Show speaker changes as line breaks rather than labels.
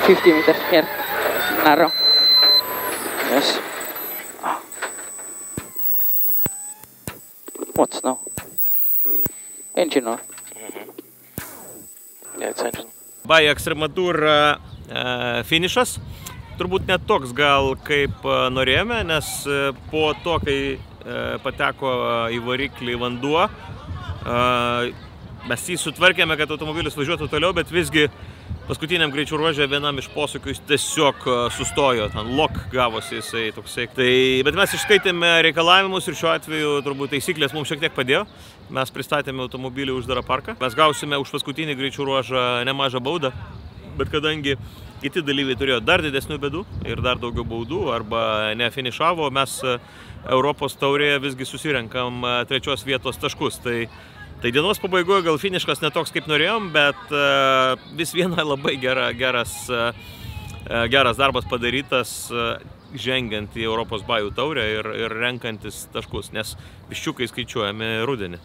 50 meters here, narrow. Yes. What's now? Engine or?
Yeah, it's engine.
By Extremadura finišas. Turbūt net toks gal kaip norėjome, nes po to, kai pateko į variklį vanduo, mes jį sutvarkėme, kad automobilis važiuotų toliau, bet visgi paskutiniam greičių ruože vienam iš posūkių jis tiesiog sustojo, ten lock gavosi jisai toksai. Bet mes išskaitėme reikalavimus ir šiuo atveju turbūt taisyklės mums šiek tiek padėjo. Mes pristatėme automobilį uždarą parką. Mes gausime už paskutinį greičių ruožą nemažą baudą, bet kadangi kiti dalyviai turėjo dar didesnių bėdų ir dar daugiau baudų arba nefinišavo, mes Europos taurėje visgi susirenkam 3 vietos taškus. Tai dienos pabaigoje gal finiškas netoks kaip norėjom, bet vis viena labai geras darbas padarytas žengiant į Europos bajų taurę ir renkantis taškus, nes viščiukai skaičiuojami rudenį.